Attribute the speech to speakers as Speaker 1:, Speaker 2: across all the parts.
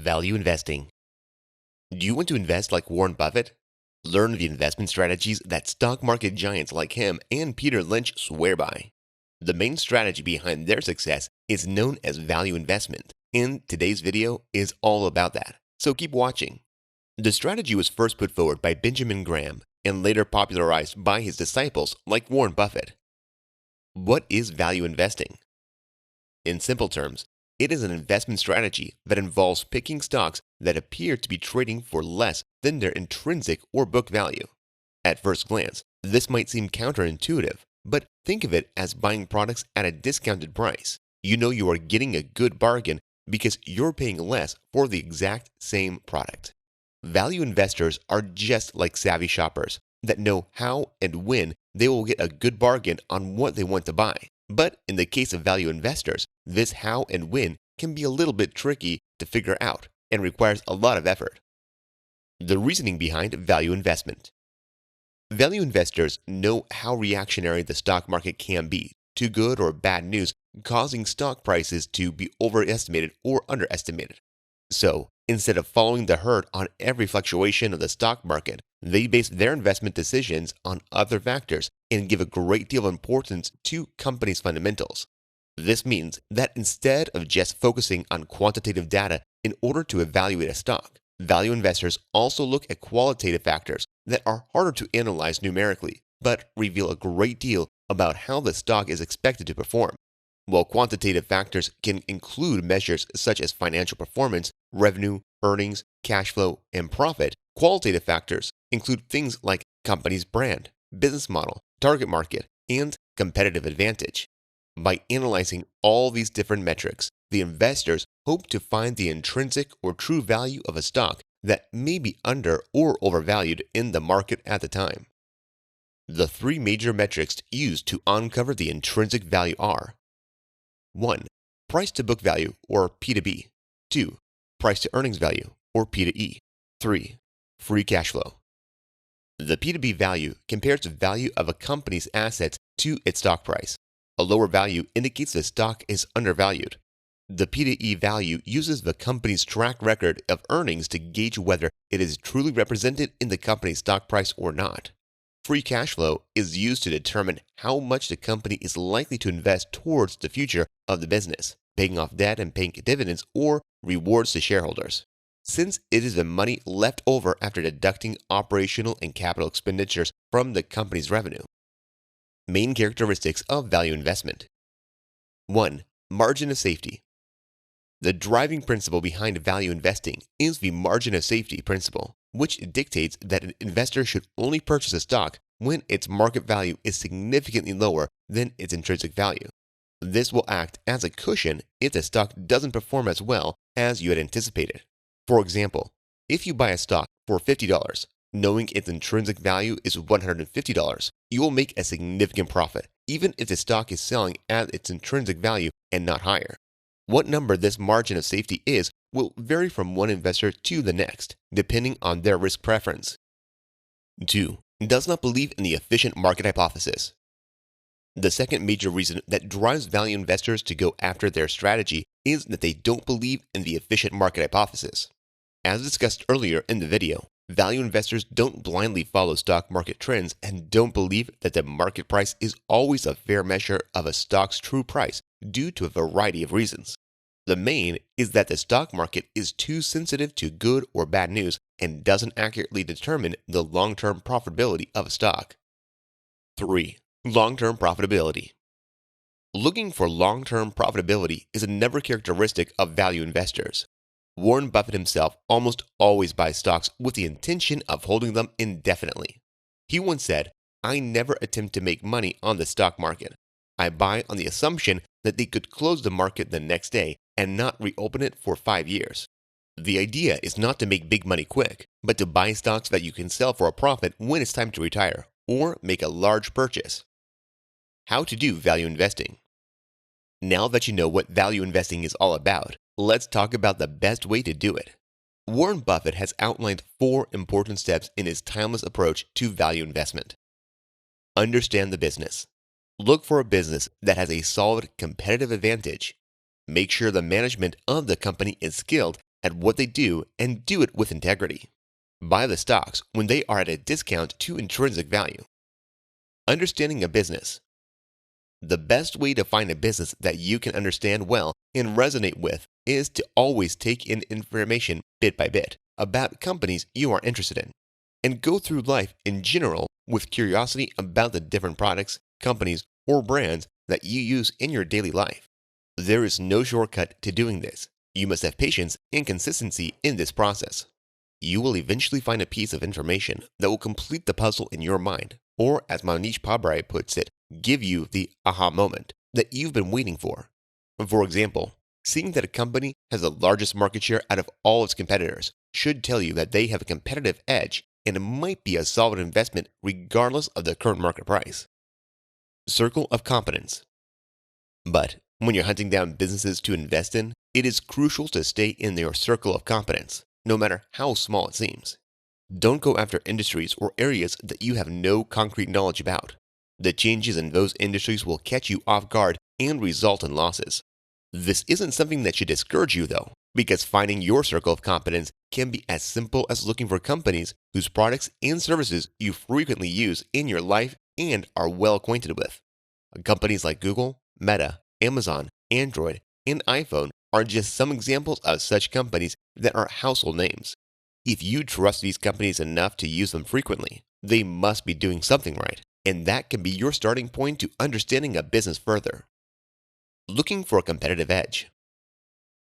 Speaker 1: Value investing. Do you want to invest like Warren Buffett? Learn the investment strategies that stock market giants like him and Peter Lynch swear by. The main strategy behind their success is known as value investment, and today's video is all about that. So keep watching. The strategy was first put forward by Benjamin Graham and later popularized by his disciples like Warren Buffett. What is value investing? In simple terms, it is an investment strategy that involves picking stocks that appear to be trading for less than their intrinsic or book value. At first glance, this might seem counterintuitive, but think of it as buying products at a discounted price. You know you are getting a good bargain because you're paying less for the exact same product. Value investors are just like savvy shoppers that know how and when they will get a good bargain on what they want to buy. But in the case of value investors, this how and when can be a little bit tricky to figure out and requires a lot of effort. The reasoning behind value investment. Value investors know how reactionary the stock market can be to good or bad news, causing stock prices to be overestimated or underestimated. So, instead of following the herd on every fluctuation of the stock market, they base their investment decisions on other factors and give a great deal of importance to companies' fundamentals. This means that instead of just focusing on quantitative data in order to evaluate a stock, value investors also look at qualitative factors that are harder to analyze numerically, but reveal a great deal about how the stock is expected to perform. While quantitative factors can include measures such as financial performance, revenue, earnings, cash flow, and profit, qualitative factors include things like company's brand, business model, target market, and competitive advantage. By analyzing all these different metrics, the investors hope to find the intrinsic or true value of a stock that may be under or overvalued in the market at the time. The three major metrics used to uncover the intrinsic value are: 1. Price to book value, or P to B. 2. Price to earnings value, or P to E. 3. Free cash flow. The P to B value compares the value of a company's assets to its stock price. A lower value indicates the stock is undervalued. The P to E value uses the company's track record of earnings to gauge whether it is truly represented in the company's stock price or not. Free cash flow is used to determine how much the company is likely to invest towards the future of the business, paying off debt and paying dividends or rewards to shareholders. Since it is the money left over after deducting operational and capital expenditures from the company's revenue. Main characteristics of value investment. 1. Margin of safety. The driving principle behind value investing is the margin of safety principle, which dictates that an investor should only purchase a stock when its market value is significantly lower than its intrinsic value. This will act as a cushion if the stock doesn't perform as well as you had anticipated. For example, if you buy a stock for $50, knowing its intrinsic value is $150, you will make a significant profit, even if the stock is selling at its intrinsic value and not higher. What number this margin of safety is will vary from one investor to the next, depending on their risk preference. 2. Does not believe in the efficient market hypothesis. The second major reason that drives value investors to go after their strategy is that they don't believe in the efficient market hypothesis. As discussed earlier in the video, value investors don't blindly follow stock market trends and don't believe that the market price is always a fair measure of a stock's true price due to a variety of reasons. The main is that the stock market is too sensitive to good or bad news and doesn't accurately determine the long-term profitability of a stock. 3. Long-term profitability. Looking for long-term profitability is another characteristic of value investors. Warren Buffett himself almost always buys stocks with the intention of holding them indefinitely. He once said, "I never attempt to make money on the stock market. I buy on the assumption that they could close the market the next day and not reopen it for 5 years." The idea is not to make big money quick, but to buy stocks that you can sell for a profit when it's time to retire or make a large purchase. How to do value investing. Now that you know what value investing is all about, let's talk about the best way to do it. Warren Buffett has outlined 4 important steps in his timeless approach to value investment. Understand the business. Look for a business that has a solid competitive advantage. Make sure the management of the company is skilled at what they do and do it with integrity. Buy the stocks when they are at a discount to intrinsic value. Understanding a business. The best way to find a business that you can understand well and resonate with is to always take in information bit by bit about companies you are interested in, and go through life in general with curiosity about the different products, companies, or brands that you use in your daily life. There is no shortcut to doing this. You must have patience and consistency in this process. You will eventually find a piece of information that will complete the puzzle in your mind, or as Manish Pabrai puts it, give you the aha moment that you've been waiting for. For example, seeing that a company has the largest market share out of all its competitors should tell you that they have a competitive edge and it might be a solid investment regardless of the current market price. Circle of competence. But when you're hunting down businesses to invest in, it is crucial to stay in your circle of competence, no matter how small it seems. Don't go after industries or areas that you have no concrete knowledge about. The changes in those industries will catch you off guard and result in losses. This isn't something that should discourage you, though, because finding your circle of competence can be as simple as looking for companies whose products and services you frequently use in your life and are well acquainted with. Companies like Google, Meta, Amazon, Android, and iPhone are just some examples of such companies that are household names. If you trust these companies enough to use them frequently, they must be doing something right, and that can be your starting point to understanding a business further. Looking for a competitive edge.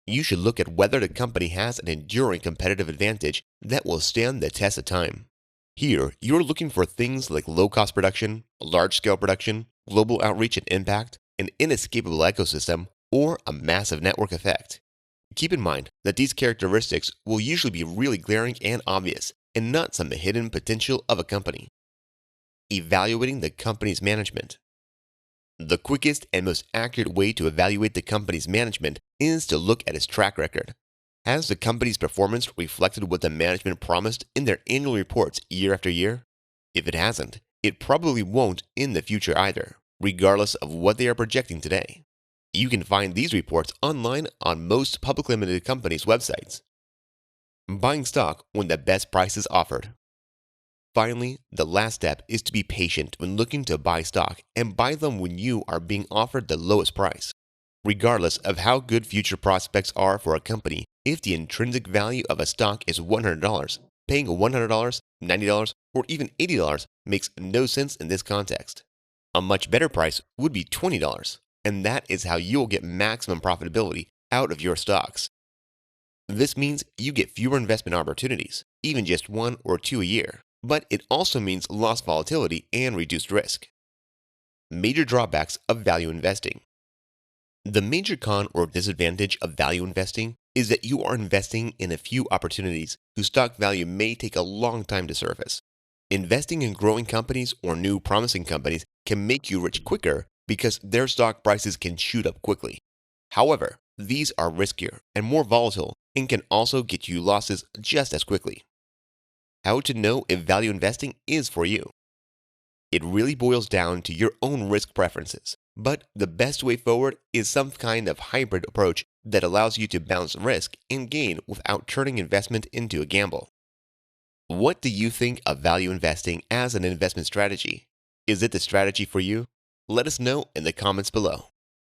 Speaker 1: You should look at whether the company has an enduring competitive advantage that will stand the test of time. Here, you're looking for things like low-cost production, large-scale production, global outreach and impact, an inescapable ecosystem, or a massive network effect. Keep in mind that these characteristics will usually be really glaring and obvious, and not some hidden potential of a company. Evaluating the company's management. The quickest and most accurate way to evaluate the company's management is to look at its track record. Has the company's performance reflected what the management promised in their annual reports year after year? If it hasn't, it probably won't in the future either, regardless of what they are projecting today. You can find these reports online on most publicly limited companies' websites. Buying stock when the best price is offered. Finally, the last step is to be patient when looking to buy stock and buy them when you are being offered the lowest price. Regardless of how good future prospects are for a company, if the intrinsic value of a stock is $100, paying $100, $90, or even $80 makes no sense in this context. A much better price would be $20, and that is how you will get maximum profitability out of your stocks. This means you get fewer investment opportunities, even just 1 or 2 a year, but it also means lost volatility and reduced risk. Major drawbacks of value investing. The major con or disadvantage of value investing is that you are investing in a few opportunities whose stock value may take a long time to surface. Investing in growing companies or new promising companies can make you rich quicker because their stock prices can shoot up quickly. However, these are riskier and more volatile and can also get you losses just as quickly. How to know if value investing is for you? It really boils down to your own risk preferences, but the best way forward is some kind of hybrid approach that allows you to balance risk and gain without turning investment into a gamble. What do you think of value investing as an investment strategy? Is it the strategy for you? Let us know in the comments below.